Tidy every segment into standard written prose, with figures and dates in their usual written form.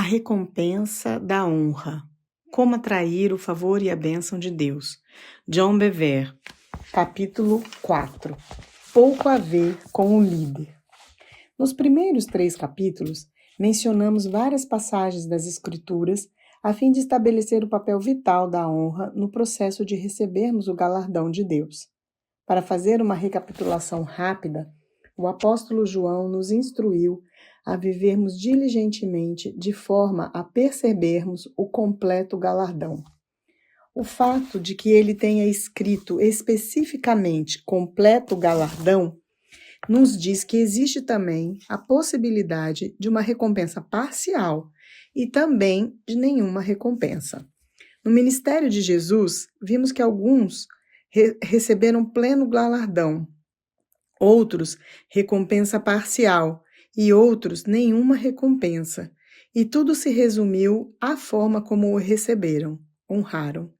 recompensa da honra. Como atrair o favor e a bênção de Deus. John Bevere, capítulo 4. Pouco a ver com o líder. Nos primeiros 3 capítulos, mencionamos várias passagens das Escrituras a fim de estabelecer o papel vital da honra no processo de recebermos o galardão de Deus. Para fazer uma recapitulação rápida, o apóstolo João nos instruiu a vivermos diligentemente de forma a percebermos o completo galardão. O fato de que ele tenha escrito especificamente completo galardão nos diz que existe também a possibilidade de uma recompensa parcial e também de nenhuma recompensa. No ministério de Jesus, vimos que alguns receberam pleno galardão, outros recompensa parcial e outros nenhuma recompensa, e tudo se resumiu à forma como o receberam, honraram.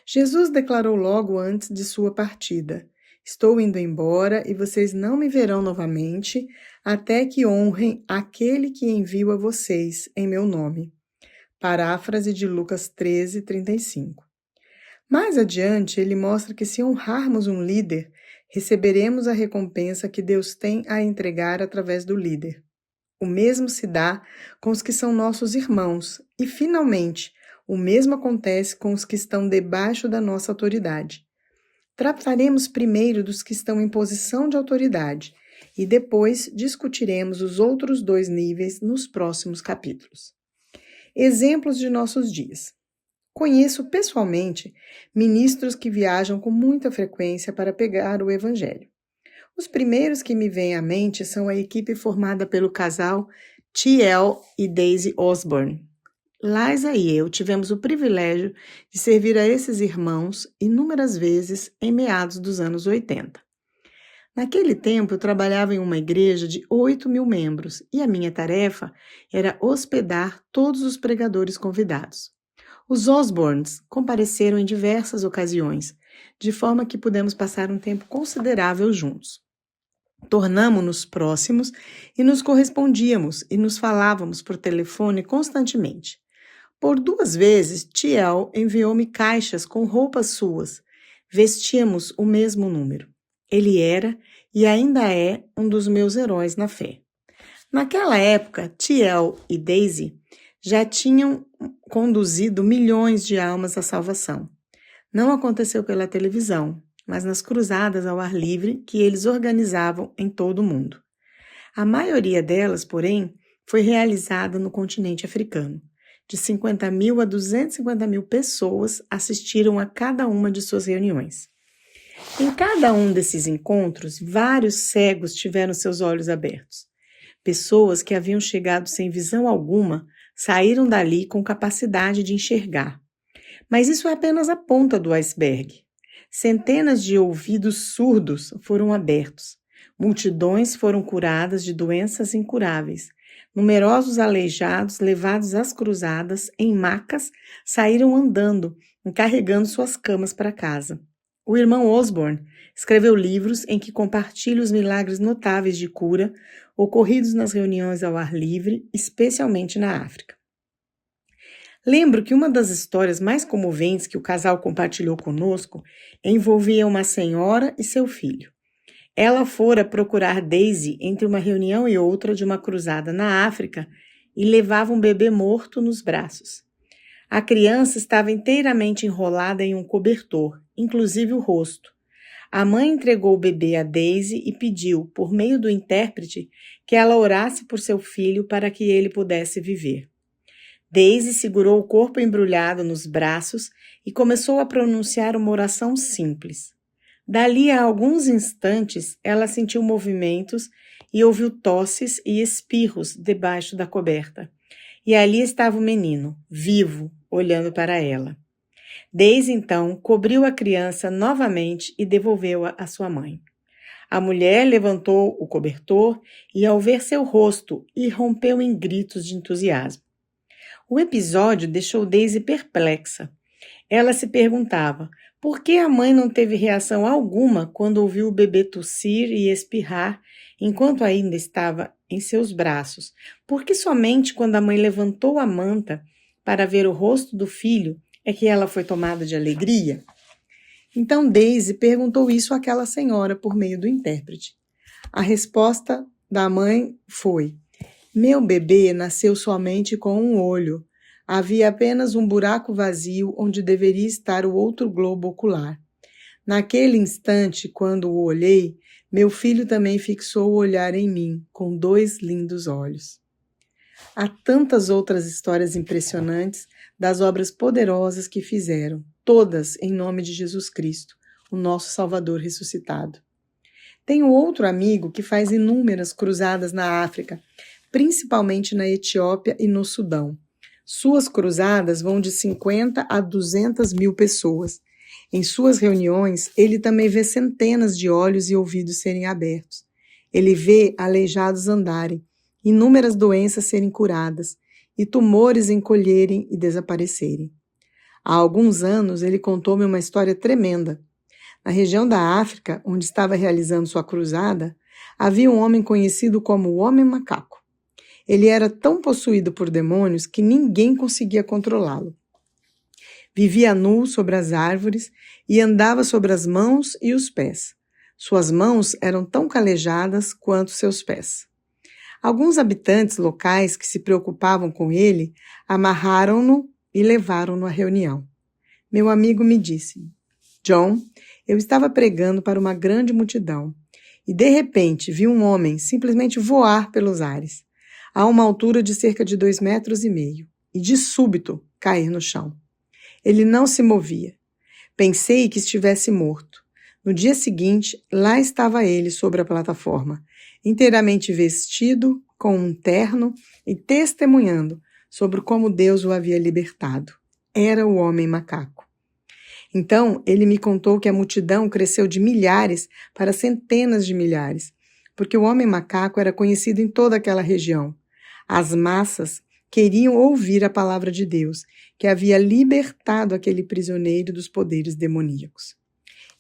Jesus declarou logo antes de sua partida: estou indo embora e vocês não me verão novamente até que honrem aquele que enviou a vocês em meu nome. Paráfrase de Lucas 13:35. Mais adiante, ele mostra que se honrarmos um líder, receberemos a recompensa que Deus tem a entregar através do líder. O mesmo se dá com os que são nossos irmãos e, finalmente, o mesmo acontece com os que estão debaixo da nossa autoridade. Trataremos primeiro dos que estão em posição de autoridade e depois discutiremos os outros 2 níveis nos próximos capítulos. Exemplos de nossos dias. Conheço pessoalmente ministros que viajam com muita frequência para pregar o Evangelho. Os primeiros que me vêm à mente são a equipe formada pelo casal T.L. e Daisy Osborne. Liza e eu tivemos o privilégio de servir a esses irmãos inúmeras vezes em meados dos anos 80. Naquele tempo, eu trabalhava em uma igreja de 8.000 membros e a minha tarefa era hospedar todos os pregadores convidados. Os Osbornes compareceram em diversas ocasiões, de forma que pudemos passar um tempo considerável juntos. Tornamo-nos próximos e nos correspondíamos e nos falávamos por telefone constantemente. Por 2 vezes, T.L. enviou-me caixas com roupas suas. Vestíamos o mesmo número. Ele era e ainda é um dos meus heróis na fé. Naquela época, T.L. e Daisy já tinham conduzido milhões de almas à salvação. Não aconteceu pela televisão, mas nas cruzadas ao ar livre que eles organizavam em todo o mundo. A maioria delas, porém, foi realizada no continente africano. De 50.000 a 250.000 pessoas assistiram a cada uma de suas reuniões. Em cada um desses encontros, vários cegos tiveram seus olhos abertos. Pessoas que haviam chegado sem visão alguma saíram dali com capacidade de enxergar. Mas isso é apenas a ponta do iceberg. Centenas de ouvidos surdos foram abertos. Multidões foram curadas de doenças incuráveis. Numerosos aleijados, levados às cruzadas, em macas, saíram andando, carregando suas camas para casa. O irmão Osborne escreveu livros em que compartilha os milagres notáveis de cura ocorridos nas reuniões ao ar livre, especialmente na África. Lembro que uma das histórias mais comoventes que o casal compartilhou conosco envolvia uma senhora e seu filho. Ela fora procurar Daisy entre uma reunião e outra de uma cruzada na África e levava um bebê morto nos braços. A criança estava inteiramente enrolada em um cobertor, inclusive o rosto. A mãe entregou o bebê a Daisy e pediu, por meio do intérprete, que ela orasse por seu filho para que ele pudesse viver. Daisy segurou o corpo embrulhado nos braços e começou a pronunciar uma oração simples. Dali a alguns instantes, ela sentiu movimentos e ouviu tosses e espirros debaixo da coberta. E ali estava o menino, vivo, olhando para ela. Daisy, então, cobriu a criança novamente e devolveu-a à sua mãe. A mulher levantou o cobertor e, ao ver seu rosto, irrompeu em gritos de entusiasmo. O episódio deixou Daisy perplexa. Ela se perguntava por que a mãe não teve reação alguma quando ouviu o bebê tossir e espirrar enquanto ainda estava em seus braços. Por que somente quando a mãe levantou a manta para ver o rosto do filho é que ela foi tomada de alegria? Então Daisy perguntou isso àquela senhora por meio do intérprete. A resposta da mãe foi: meu bebê nasceu somente com um olho. Havia apenas um buraco vazio onde deveria estar o outro globo ocular. Naquele instante, quando o olhei, meu filho também fixou o olhar em mim, com 2 lindos olhos. Há tantas outras histórias impressionantes das obras poderosas que fizeram, todas em nome de Jesus Cristo, o nosso Salvador ressuscitado. Tenho outro amigo que faz inúmeras cruzadas na África, principalmente na Etiópia e no Sudão. Suas cruzadas vão de 50 a 200 mil pessoas. Em suas reuniões, ele também vê centenas de olhos e ouvidos serem abertos. Ele vê aleijados andarem, inúmeras doenças serem curadas e tumores encolherem e desaparecerem. Há alguns anos, ele contou-me uma história tremenda. Na região da África, onde estava realizando sua cruzada, havia um homem conhecido como o Homem Macaco. Ele era tão possuído por demônios que ninguém conseguia controlá-lo. Vivia nu sobre as árvores e andava sobre as mãos e os pés. Suas mãos eram tão calejadas quanto seus pés. Alguns habitantes locais que se preocupavam com ele amarraram-no e levaram-no à reunião. Meu amigo me disse: John, eu estava pregando para uma grande multidão e de repente vi um homem simplesmente voar pelos ares, a uma altura de cerca de 2,5 metros e de súbito cair no chão. Ele não se movia. Pensei que estivesse morto. No dia seguinte, lá estava ele sobre a plataforma, inteiramente vestido, com um terno e testemunhando sobre como Deus o havia libertado. Era o Homem Macaco. Então, ele me contou que a multidão cresceu de milhares para centenas de milhares, porque o Homem Macaco era conhecido em toda aquela região. As massas queriam ouvir a palavra de Deus, que havia libertado aquele prisioneiro dos poderes demoníacos.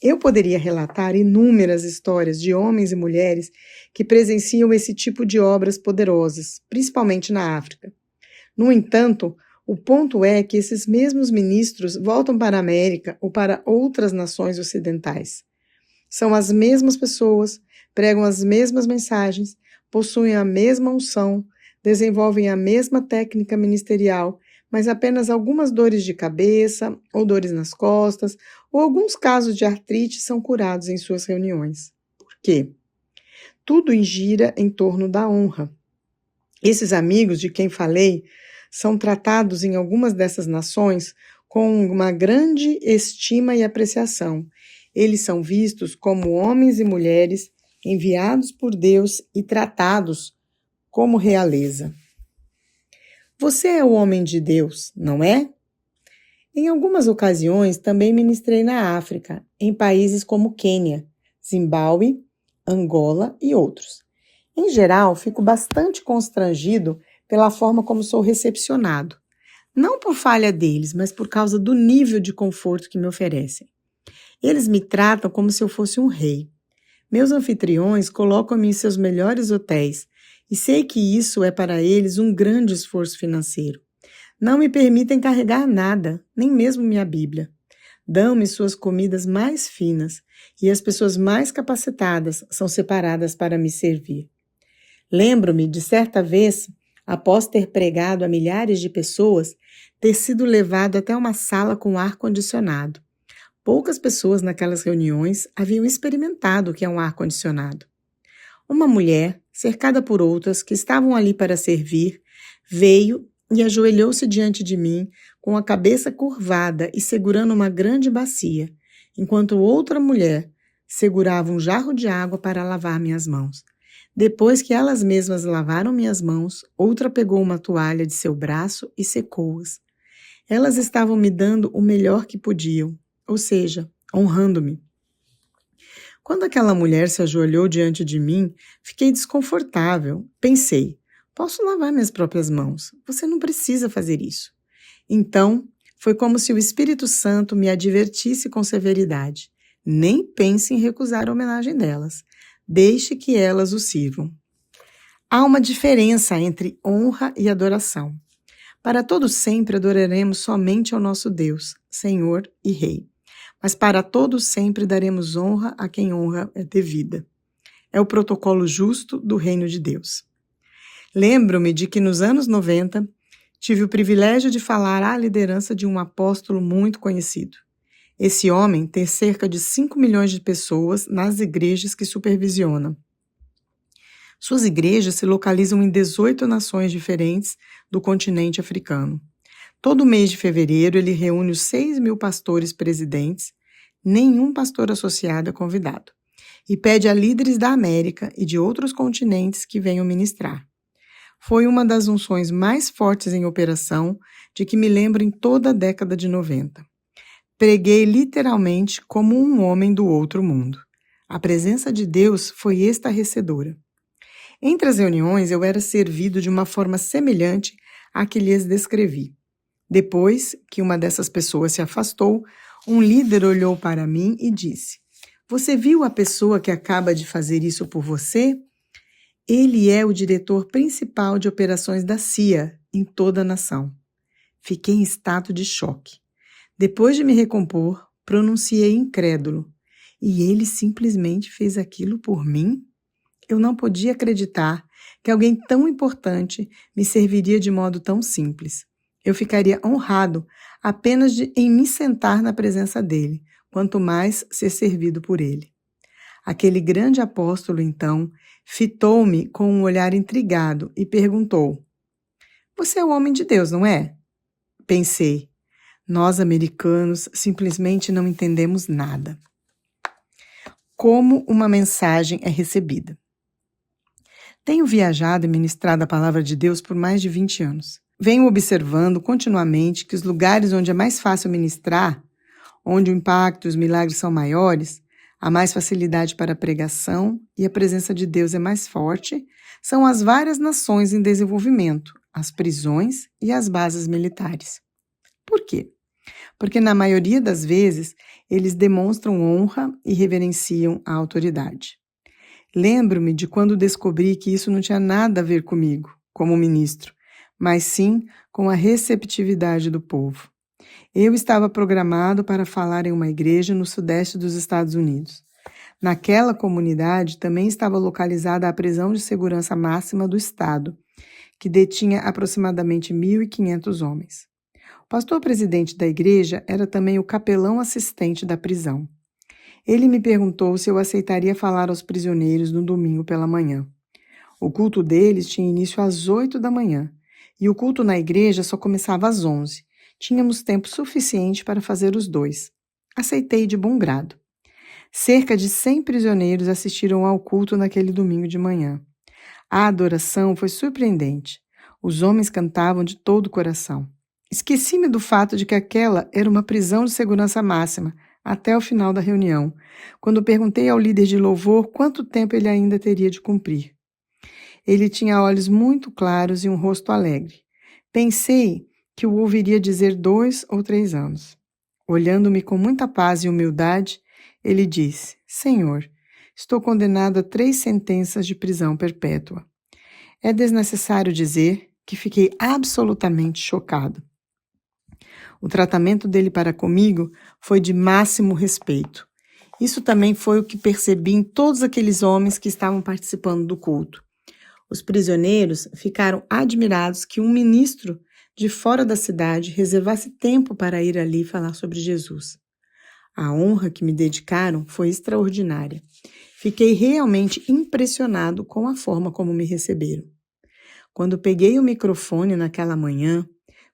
Eu poderia relatar inúmeras histórias de homens e mulheres que presenciam esse tipo de obras poderosas, principalmente na África. No entanto, o ponto é que esses mesmos ministros voltam para a América ou para outras nações ocidentais. São as mesmas pessoas, pregam as mesmas mensagens, possuem a mesma unção, desenvolvem a mesma técnica ministerial, mas apenas algumas dores de cabeça, ou dores nas costas, ou alguns casos de artrite são curados em suas reuniões. Por quê? Tudo gira em torno da honra. Esses amigos de quem falei são tratados em algumas dessas nações com uma grande estima e apreciação. Eles são vistos como homens e mulheres enviados por Deus e tratados como realeza. Você é o homem de Deus, não é? Em algumas ocasiões também ministrei na África, em países como Quênia, Zimbábue, Angola e outros. Em geral, fico bastante constrangido pela forma como sou recepcionado. Não por falha deles, mas por causa do nível de conforto que me oferecem. Eles me tratam como se eu fosse um rei. Meus anfitriões colocam-me em seus melhores hotéis, e sei que isso é para eles um grande esforço financeiro. Não me permitem carregar nada, nem mesmo minha Bíblia. Dão-me suas comidas mais finas, e as pessoas mais capacitadas são separadas para me servir. Lembro-me de certa vez, após ter pregado a milhares de pessoas, ter sido levado até uma sala com ar-condicionado. Poucas pessoas naquelas reuniões haviam experimentado o que é um ar-condicionado. Uma mulher, cercada por outras que estavam ali para servir, veio e ajoelhou-se diante de mim com a cabeça curvada e segurando uma grande bacia, enquanto outra mulher segurava um jarro de água para lavar minhas mãos. Depois que elas mesmas lavaram minhas mãos, outra pegou uma toalha de seu braço e secou-as. Elas estavam me dando o melhor que podiam, ou seja, honrando-me. Quando aquela mulher se ajoelhou diante de mim, fiquei desconfortável. Pensei, posso lavar minhas próprias mãos. Você não precisa fazer isso. Então, Foi como se o Espírito Santo me advertisse com severidade. Nem pense em recusar a homenagem delas. Deixe que elas o sirvam. Há uma diferença entre honra e adoração. Para todo sempre adoraremos somente ao nosso Deus, Senhor e Rei. Mas para todo sempre daremos honra a quem honra é devida. É o protocolo justo do reino de Deus. Lembro-me de que nos anos 90 tive o privilégio de falar à liderança de um apóstolo muito conhecido. Esse homem tem cerca de 5 milhões de pessoas nas igrejas que supervisiona. Suas igrejas se localizam em 18 nações diferentes do continente africano. Todo mês de fevereiro, ele reúne os 6.000 pastores presidentes, nenhum pastor associado é convidado, e pede a líderes da América e de outros continentes que venham ministrar. Foi uma das unções mais fortes em operação de que me lembro em toda a década de 90. Preguei literalmente como um homem do outro mundo. A presença de Deus foi estarrecedora. Entre as reuniões, eu era servido de uma forma semelhante à que lhes descrevi. Depois que uma dessas pessoas se afastou, um líder olhou para mim e disse: "Você viu a pessoa que acaba de fazer isso por você? Ele é o diretor principal de operações da CIA em toda a nação." Fiquei em estado de choque. Depois de me recompor, pronunciei incrédulo: "E ele simplesmente fez aquilo por mim?" Eu não podia acreditar que alguém tão importante me serviria de modo tão simples. Eu ficaria honrado apenas em me sentar na presença dele, quanto mais ser servido por ele. Aquele grande apóstolo, então, fitou-me com um olhar intrigado e perguntou: "Você é o homem de Deus, não é?" Pensei: nós americanos simplesmente não entendemos nada. Como uma mensagem é recebida? Tenho viajado e ministrado a palavra de Deus por mais de 20 anos. Venho observando continuamente que os lugares onde é mais fácil ministrar, onde o impacto e os milagres são maiores, há mais facilidade para a pregação e a presença de Deus é mais forte, são as várias nações em desenvolvimento, as prisões e as bases militares. Por quê? Porque na maioria das vezes eles demonstram honra e reverenciam a autoridade. Lembro-me de quando descobri que isso não tinha nada a ver comigo, como ministro, mas sim com a receptividade do povo. Eu estava programado para falar em uma igreja no sudeste dos Estados Unidos. Naquela comunidade também estava localizada a prisão de segurança máxima do estado, que detinha aproximadamente 1.500 homens. O pastor-presidente da igreja era também o capelão assistente da prisão. Ele me perguntou se eu aceitaria falar aos prisioneiros no domingo pela manhã. O culto deles tinha início às 8 da manhã e o culto na igreja só começava às 11. Tínhamos tempo suficiente para fazer os dois. Aceitei de bom grado. Cerca de 100 prisioneiros assistiram ao culto naquele domingo de manhã. A adoração foi surpreendente. Os homens cantavam de todo o coração. Esqueci-me do fato de que aquela era uma prisão de segurança máxima, até o final da reunião, quando perguntei ao líder de louvor quanto tempo ele ainda teria de cumprir. Ele tinha olhos muito claros e um rosto alegre. Pensei que o ouviria dizer 2 ou 3 anos. Olhando-me com muita paz e humildade, ele disse: "Senhor, estou condenado a 3 sentenças de prisão perpétua." É desnecessário dizer que fiquei absolutamente chocado. O tratamento dele para comigo foi de máximo respeito. Isso também foi o que percebi em todos aqueles homens que estavam participando do culto. Os prisioneiros ficaram admirados que um ministro de fora da cidade reservasse tempo para ir ali falar sobre Jesus. A honra que me dedicaram foi extraordinária. Fiquei realmente impressionado com a forma como me receberam. Quando peguei o microfone naquela manhã,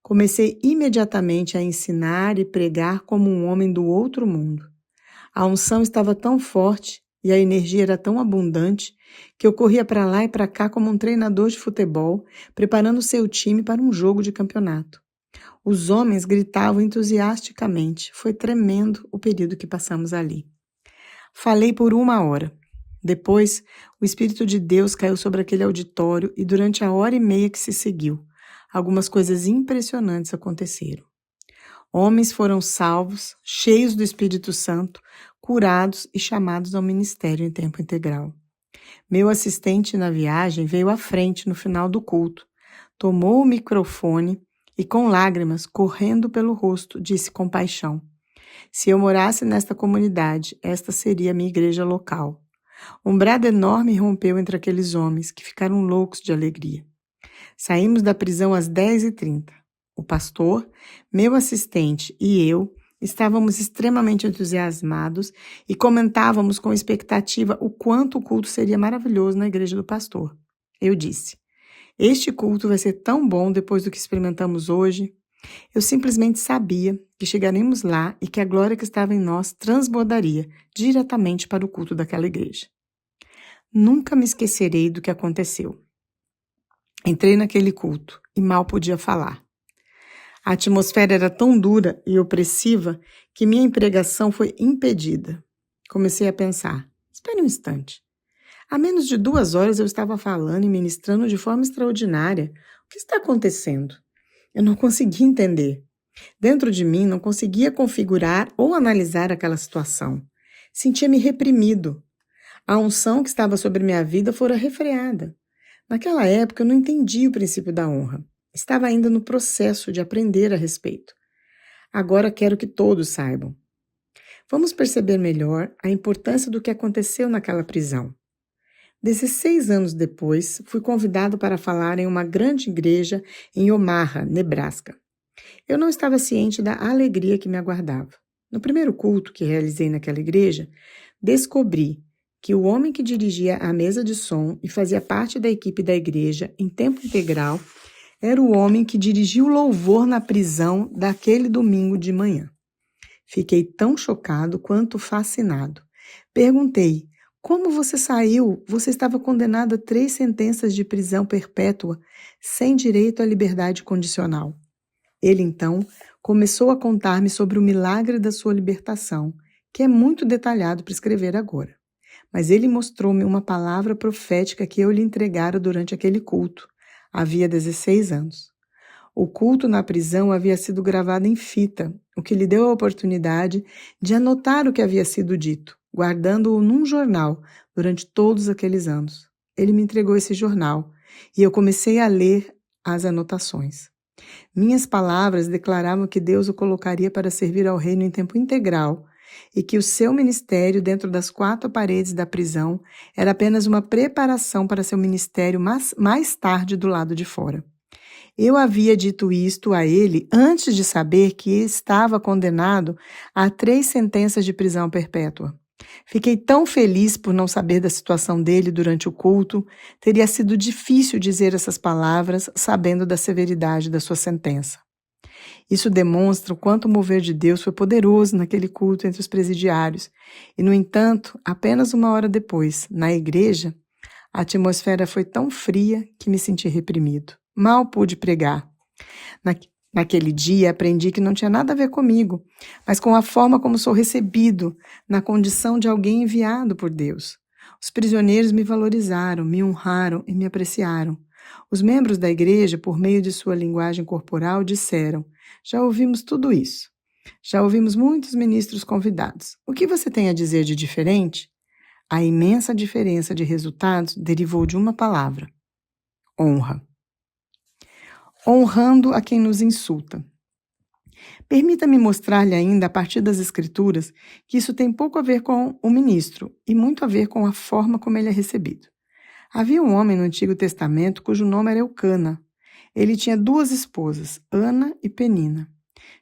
comecei imediatamente a ensinar e pregar como um homem do outro mundo. A unção estava tão forte e a energia era tão abundante que eu corria para lá e para cá como um treinador de futebol, preparando seu time para um jogo de campeonato. Os homens gritavam entusiasticamente. Foi tremendo o período que passamos ali. Falei por 1 hora. Depois, o Espírito de Deus caiu sobre aquele auditório e durante a 1h30 que se seguiu, algumas coisas impressionantes aconteceram. Homens foram salvos, cheios do Espírito Santo, curados e chamados ao ministério em tempo integral. Meu assistente na viagem veio à frente no final do culto, tomou o microfone e, com lágrimas correndo pelo rosto, disse com paixão: se eu morasse nesta comunidade, esta seria a minha igreja local. Um brado enorme rompeu entre aqueles homens, que ficaram loucos de alegria. Saímos da prisão às 10h30. O pastor, meu assistente e eu estávamos extremamente entusiasmados e comentávamos com expectativa o quanto o culto seria maravilhoso na igreja do pastor. Eu disse: este culto vai ser tão bom depois do que experimentamos hoje. Eu simplesmente sabia que chegaríamos lá e que a glória que estava em nós transbordaria diretamente para o culto daquela igreja. Nunca me esquecerei do que aconteceu. Entrei naquele culto e mal podia falar. A atmosfera era tão dura e opressiva que minha pregação foi impedida. Comecei a pensar: espere um instante. Há menos de 2 horas eu estava falando e ministrando de forma extraordinária. O que está acontecendo? Eu não conseguia entender. Dentro de mim não conseguia configurar ou analisar aquela situação. Sentia-me reprimido. A unção que estava sobre minha vida fora refreada. Naquela época eu não entendia o princípio da honra. Estava ainda no processo de aprender a respeito. Agora quero que todos saibam. Vamos perceber melhor a importância do que aconteceu naquela prisão. 16 anos depois, fui convidado para falar em uma grande igreja em Omaha, Nebraska. Eu não estava ciente da alegria que me aguardava. No primeiro culto que realizei naquela igreja, descobri que o homem que dirigia a mesa de som e fazia parte da equipe da igreja em tempo integral era o homem que dirigia o louvor na prisão daquele domingo de manhã. Fiquei tão chocado quanto fascinado. Perguntei: como você saiu? Você estava condenado a 3 sentenças de prisão perpétua, sem direito à liberdade condicional. Ele, então, começou a contar-me sobre o milagre da sua libertação, que é muito detalhado para escrever agora. Mas ele mostrou-me uma palavra profética que eu lhe entregara durante aquele culto. Havia 16 anos. O culto na prisão havia sido gravado em fita, o que lhe deu a oportunidade de anotar o que havia sido dito, guardando-o num jornal durante todos aqueles anos. Ele me entregou esse jornal e eu comecei a ler as anotações. Minhas palavras declaravam que Deus o colocaria para servir ao reino em tempo integral e que o seu ministério dentro das 4 paredes da prisão era apenas uma preparação para seu ministério mais tarde do lado de fora. Eu havia dito isto a ele antes de saber que estava condenado a 3 sentenças de prisão perpétua. Fiquei tão feliz por não saber da situação dele durante o culto. Teria sido difícil dizer essas palavras sabendo da severidade da sua sentença. Isso demonstra o quanto o mover de Deus foi poderoso naquele culto entre os presidiários. E, no entanto, apenas 1 hora depois, na igreja, a atmosfera foi tão fria que me senti reprimido. Mal pude pregar. Naquele dia, aprendi que não tinha nada a ver comigo, mas com a forma como sou recebido, na condição de alguém enviado por Deus. Os prisioneiros me valorizaram, me honraram e me apreciaram. Os membros da igreja, por meio de sua linguagem corporal, disseram: já ouvimos tudo isso. Já ouvimos muitos ministros convidados. O que você tem a dizer de diferente? A imensa diferença de resultados derivou de uma palavra: honra. Honrando a quem nos insulta. Permita-me mostrar-lhe ainda, a partir das Escrituras, que isso tem pouco a ver com o ministro e muito a ver com a forma como ele é recebido. Havia um homem no Antigo Testamento cujo nome era Eucana. Ele tinha 2 esposas, Ana e Penina.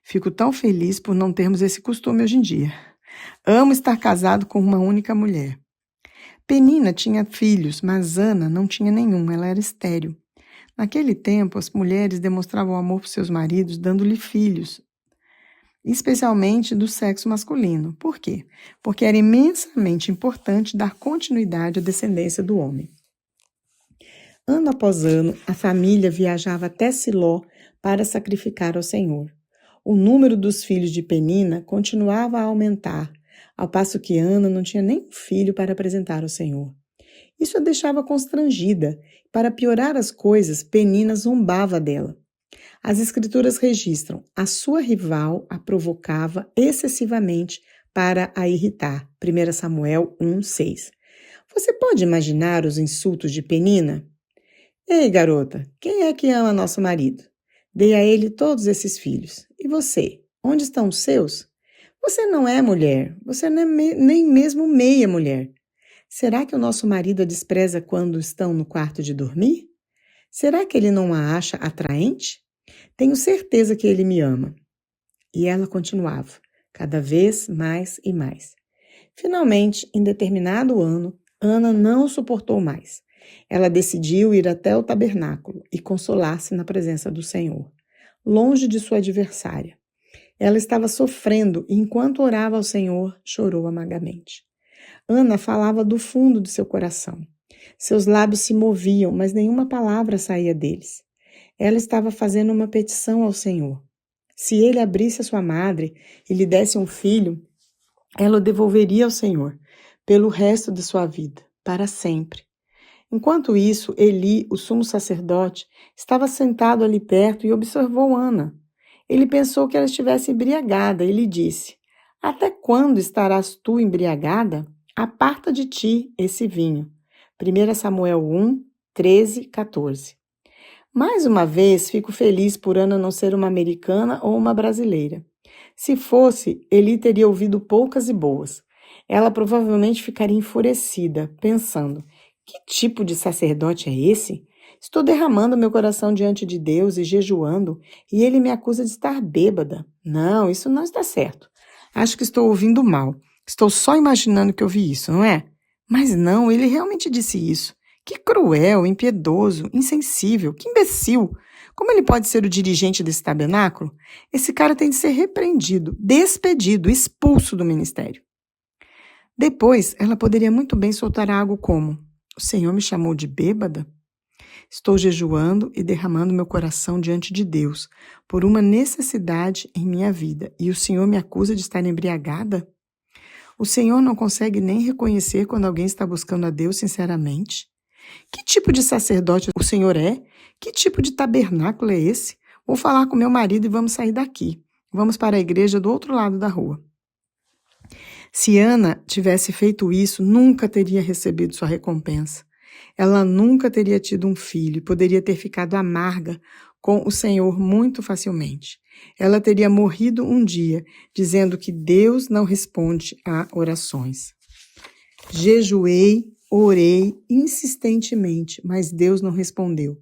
Fico tão feliz por não termos esse costume hoje em dia. Amo estar casado com uma única mulher. Penina tinha filhos, mas Ana não tinha nenhum, ela era estéril. Naquele tempo, as mulheres demonstravam amor por seus maridos dando-lhe filhos, especialmente do sexo masculino. Por quê? Porque era imensamente importante dar continuidade à descendência do homem. Ano após ano, a família viajava até Siló para sacrificar ao Senhor. O número dos filhos de Penina continuava a aumentar, ao passo que Ana não tinha nenhum filho para apresentar ao Senhor. Isso a deixava constrangida. Para piorar as coisas, Penina zombava dela. As escrituras registram: a sua rival a provocava excessivamente para a irritar. 1 Samuel 1:6. Você pode imaginar os insultos de Penina? Ei, garota, quem é que ama nosso marido? Dei a ele todos esses filhos. E você? Onde estão os seus? Você não é mulher, você não é nem mesmo meia mulher. Será que o nosso marido a despreza quando estão no quarto de dormir? Será que ele não a acha atraente? Tenho certeza que ele me ama. E ela continuava, cada vez mais e mais. Finalmente, em determinado ano, Ana não suportou mais. Ela decidiu ir até o tabernáculo e consolar-se na presença do Senhor, longe de sua adversária. Ela estava sofrendo e, enquanto orava ao Senhor, chorou amargamente. Ana falava do fundo de seu coração. Seus lábios se moviam, mas nenhuma palavra saía deles. Ela estava fazendo uma petição ao Senhor. Se ele abrisse a sua madre e lhe desse um filho, ela o devolveria ao Senhor pelo resto de sua vida, para sempre. Enquanto isso, Eli, o sumo sacerdote, estava sentado ali perto e observou Ana. Ele pensou que ela estivesse embriagada e lhe disse: Até quando estarás tu embriagada? Aparta de ti esse vinho. 1 Samuel 1, 13, 14. Mais uma vez, fico feliz por Ana não ser uma americana ou uma brasileira. Se fosse, Eli teria ouvido poucas e boas. Ela provavelmente ficaria enfurecida, pensando: que tipo de sacerdote é esse? Estou derramando meu coração diante de Deus e jejuando, e ele me acusa de estar bêbada. Não, isso não está certo. Acho que estou ouvindo mal. Estou só imaginando que ouvi isso, não é? Mas não, ele realmente disse isso. Que cruel, impiedoso, insensível, que imbecil! Como ele pode ser o dirigente desse tabernáculo? Esse cara tem de ser repreendido, despedido, expulso do ministério. Depois, ela poderia muito bem soltar algo como: o Senhor me chamou de bêbada? Estou jejuando e derramando meu coração diante de Deus por uma necessidade em minha vida e o Senhor me acusa de estar embriagada? O Senhor não consegue nem reconhecer quando alguém está buscando a Deus sinceramente? Que tipo de sacerdote o Senhor é? Que tipo de tabernáculo é esse? Vou falar com meu marido e vamos sair daqui. Vamos para a igreja do outro lado da rua. Se Ana tivesse feito isso, nunca teria recebido sua recompensa. Ela nunca teria tido um filho e poderia ter ficado amarga com o Senhor muito facilmente. Ela teria morrido um dia, dizendo que Deus não responde a orações. Jejuei, orei insistentemente, mas Deus não respondeu.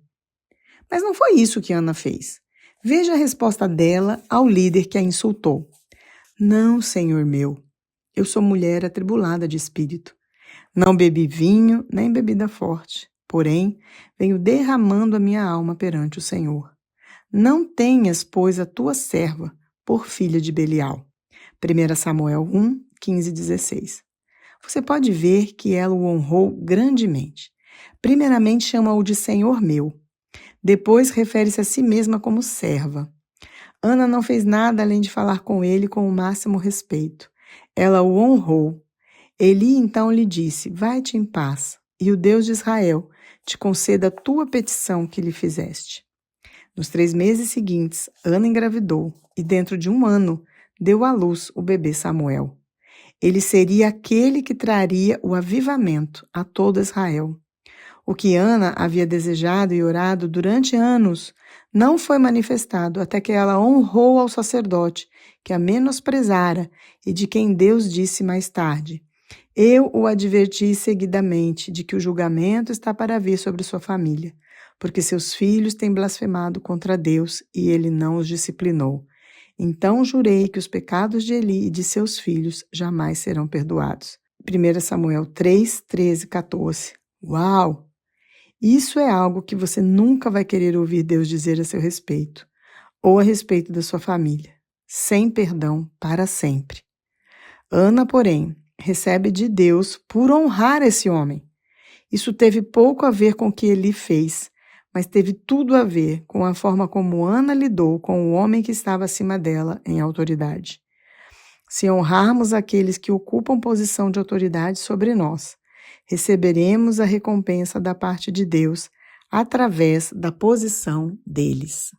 Mas não foi isso que Ana fez. Veja a resposta dela ao líder que a insultou. Não, Senhor meu, eu sou mulher atribulada de espírito. Não bebi vinho, nem bebida forte. Porém, venho derramando a minha alma perante o Senhor. Não tenhas, pois, a tua serva por filha de Belial. 1 Samuel 1, 15 e 16. Você pode ver que ela o honrou grandemente. Primeiramente, chama-o de Senhor meu. Depois, refere-se a si mesma como serva. Ana não fez nada além de falar com ele com o máximo respeito. Ela o honrou. Eli então lhe disse: vai-te em paz, e o Deus de Israel te conceda a tua petição que lhe fizeste. Nos 3 meses seguintes, Ana engravidou e dentro de 1 ano deu à luz o bebê Samuel. Ele seria aquele que traria o avivamento a todo Israel. O que Ana havia desejado e orado durante anos não foi manifestado até que ela honrou ao sacerdote que a menosprezara e de quem Deus disse mais tarde: eu o adverti seguidamente de que o julgamento está para vir sobre sua família, porque seus filhos têm blasfemado contra Deus e ele não os disciplinou. Então jurei que os pecados de Eli e de seus filhos jamais serão perdoados. 1 Samuel 3, 13, 14. Uau! Isso é algo que você nunca vai querer ouvir Deus dizer a seu respeito, ou a respeito da sua família. Sem perdão para sempre. Ana, porém, recebe de Deus por honrar esse homem. Isso teve pouco a ver com o que Eli fez, mas teve tudo a ver com a forma como Ana lidou com o homem que estava acima dela em autoridade. Se honrarmos aqueles que ocupam posição de autoridade sobre nós, receberemos a recompensa da parte de Deus através da posição deles.